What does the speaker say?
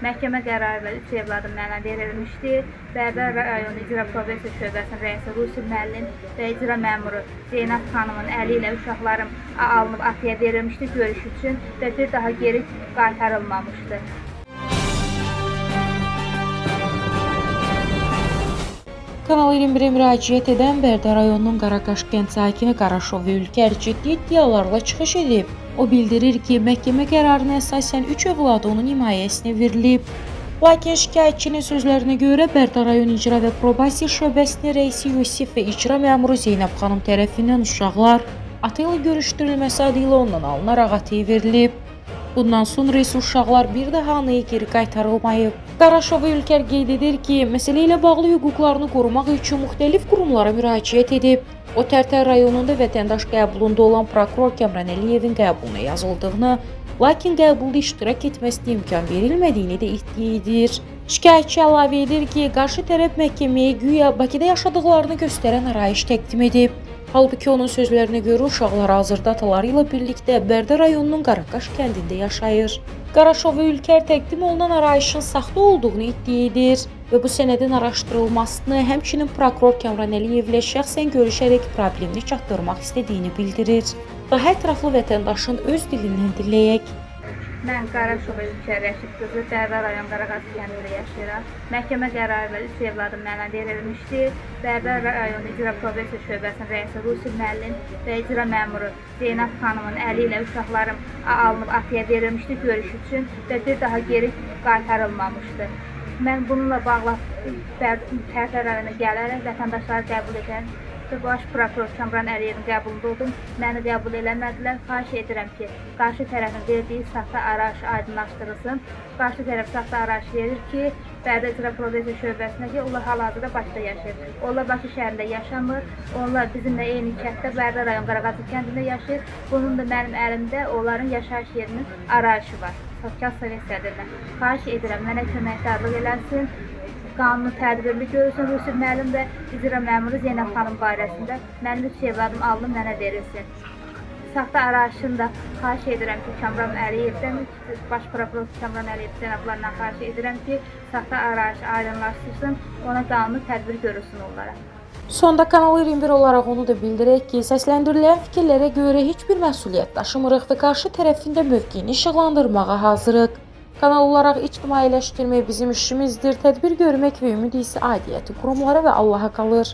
Məhkəmə qərarı ilə 3 evladım mənə verilmişdi. Bərdər rayon İcra Probesiya Şöbəsinin rəisi Rusi müəllim və icra məmuru Zeynəb xanımın əli ilə uşaqlarım alınıb atıya verilmişdi görüş üçün və bir daha geri qaytarılmamışdı. Kanal 21-ə müraciət edən Bərdər rayonunun Qaraqaş kənd sakini Qaraşov Ülkər ciddi iddialarla çıxış edib. O bildirir ki, məhkəmə qərarına əsasən 3 övladı onun himayəsinə verilib. Lakin şikayətçinin sözlərinə görə Bərdər rayon İcra və Probasiya Şöbəsinin rəisi Yusif və icra məmuru Zeynəb xanım tərəfindən uşaqlar ata ilə görüşdürülməsi adı ilə ondan alınaraq ataya verilib. Bundan sonra isə uşaqlar bir daha anaya geri qaytarılmayıb. Qaraşov Ülkər qeyd edir ki, məsələ ilə bağlı hüquqlarını qorumaq üçün müxtəlif qurumlara müraciət edib. O Tərtər rayonunda vətəndaş qəbulunda olan prokuror Kəmran Əliyevin qəbuluna yazıldığını, lakin qəbulda iştirak etməsinə imkan verilmədiyini də iddia edir. Şikayətçi əlavə edir ki, qarşı tərəf məhkəməyə güya Bakıda yaşadıqlarını göstərən arayış təqdim edib. Halbuki onun sözlərinə görə uşaqlar hazırda ataları ilə birlikdə Bərdər rayonunun Qaraqaş kəndində yaşayır. Qaraşov Ülkər təqdim olunan arayışın saxta olduğunu iddia edir və bu sənədin araşdırılmasını, həmçinin prokuror Kəmran Əliyevlə şəxsən görüşərək problemini çatdırmaq istədiyini bildirir. Daha ətraflı vətəndaşın öz dilindən dinləyək. Mən Qaraşov Ülkər Rəşid qızı Bərdər rayon Qaraqaş kəndində yaşayıram. Məhkəmə qərarı ilə 3 evladım mənə verilmişdi. Bərdər rayon İcra Probesiya Şöbəsinin rəisi Rusi müəllim və icra məmuru Zeynəb xanımın əli ilə uşaqlarım alınıb atıya verilmişdi görüş üçün və bir daha geri qaytarılmamışdı. Mən bununla bağlı Tərtər rayonuna gələrək vətəndaşları qəbul edən Baş prokuror Kəmran Əliyevin qəbulunda oldum. Məni qəbul eləmədilər. Xahiş edirəm ki, qarşı tərəfin verdiyi saxta arayış aydınlaşdırılsın. Qarşı tərəf saxta arayış verir ki, Bərdər İcra Probesiya Şöbəsinə ki, onlar hal-hazırda Bakıda yaşayır. Onlar Bakı şəhərində yaşamır. Onlar bizimlə eyni kənddə Bərdər rayon Qaraqaş kəndində yaşayır. Bunun da mənim əlimdə onların yaşayış yerinin arayışı var. Sosial Sovet sədrindən. Xahiş edirəm, mənə köməkdarlıq eləsin. Qanunu tədbirli görülsün. Rusi müəllim və icra məmuru Zeynəb xanım barəsində mənim 3 evladım alınıb mənə verilsin. Saxta arayışını da xahiş edirəm ki, Kəmran Əliyevdən, baş prokuror Kəmran Əliyev cənablarından xahiş edirəm ki, saxta arayış aydınlaşdırsın, ona qanunu tədbir görülsün onlara. Sonda Kanal 21 olaraq onu da bildirək ki, səsləndirilən fikirlərə görə heç bir məsuliyyət daşımırıq və qarşı tərəfində mövqeyini işıqlandırmağa hazırıq. Kanal olaraq ictimailəşdirmək bizim işimizdir, tədbir görmək və ümid isə aidiyyəti qurumlara və Allaha qalır.